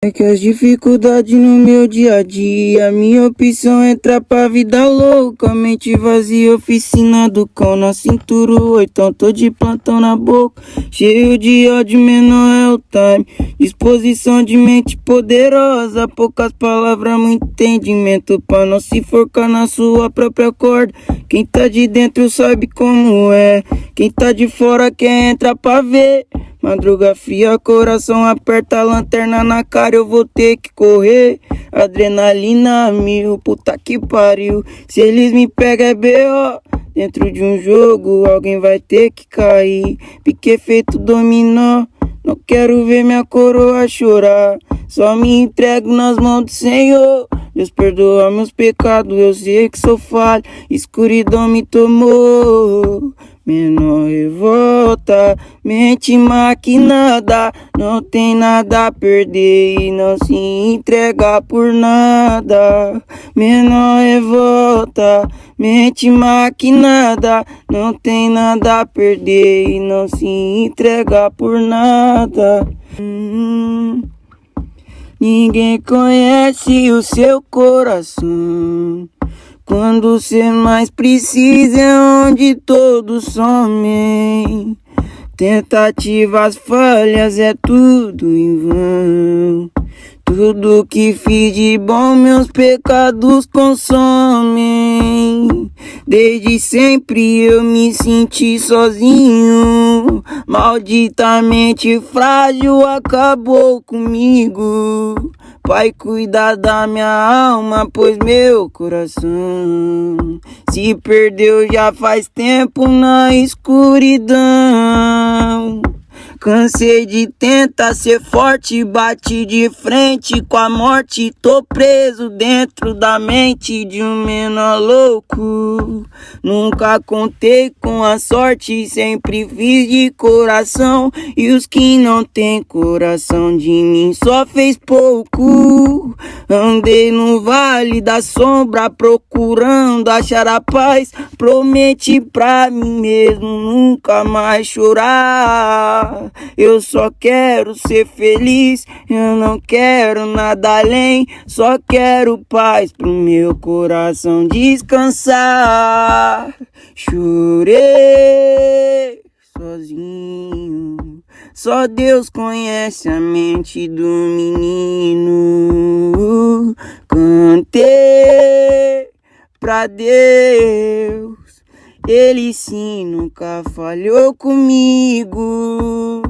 É que as dificuldades no meu dia a dia, minha opção é entrar pra vida louca. Mente vazia, oficina do cão na cintura, então tô de plantão na boca. Cheio de ódio, menor é o time. Disposição de mente poderosa, poucas palavras, muito entendimento pra não se forcar na sua própria corda. Quem tá de dentro sabe como é, quem tá de fora quer entrar pra ver. Madruga fria, coração aperta, lanterna na cara, eu vou ter que correr. Adrenalina mil, puta que pariu. Se eles me pegam é B.O. Dentro de um jogo, alguém vai ter que cair. Pique feito dominó, não quero ver minha coroa chorar. Só me entrego nas mãos do Senhor. Deus perdoa meus pecados, eu sei que sou falho. Escuridão me tomou. Menor revolta, mente maquinada, não tem nada a perder e não se entrega por nada. Menor revolta, mente maquinada, não tem nada a perder e não se entrega por nada. Ninguém conhece o seu coração. Quando cê mais precisa é onde todos somem. Tentativas falhas é tudo em vão. Tudo que fiz de bom meus pecados consomem. Desde sempre eu me senti sozinho. Malditamente frágil acabou comigo. Pai, cuida da minha alma, pois meu coração se perdeu já faz tempo na escuridão. Cansei de tentar ser forte, bati de frente com a morte. Tô preso dentro da mente de um menor louco. Nunca contei com a sorte, sempre fiz de coração. E os que não têm coração de mim só fez pouco. Andei no vale da sombra procurando achar a paz. Prometi pra mim mesmo nunca mais chorar. Eu só quero ser feliz, eu não quero nada além. Só quero paz pro meu coração descansar. Chorei sozinho, só Deus conhece a mente do menino. Cantei pra Deus, Ele sim nunca falhou comigo.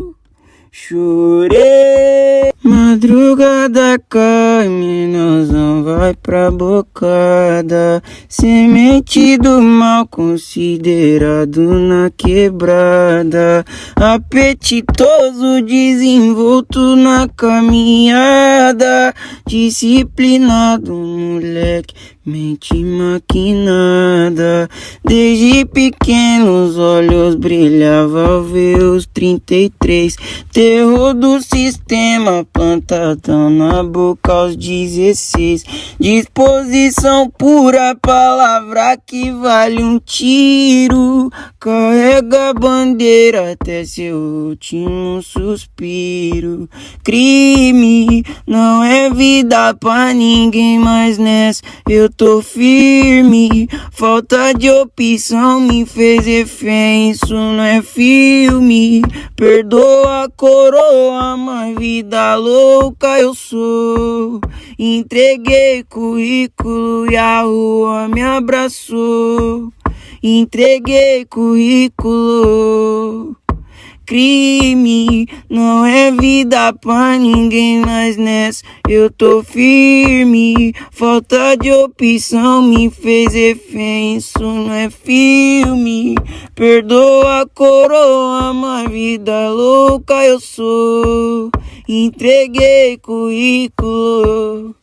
Chorei. Madrugada cai, menosão vai pra bocada. Semente do mal considerado na quebrada. Apetitoso, desenvolto na caminhada. Disciplinado, moleque, mente maquinada. Desde pequeno os olhos brilhavam ao ver os 33. Terror do sistema plantadão na boca aos 16. Disposição pura, palavra que vale um tiro. Carrega a bandeira até seu último suspiro. Crime não é vida pra ninguém, mas nessa eu tô firme. Falta de opção me fez refém, isso não é filme. Perdoa a coroa, mas vida louca eu sou. Entreguei currículo e a rua me abraçou. Entreguei currículo. Crime não é vida pra ninguém, mas nessa eu tô firme. Falta de opção me fez refém, isso não é filme. Perdoa a coroa, mas vida louca eu sou. Entreguei currículo.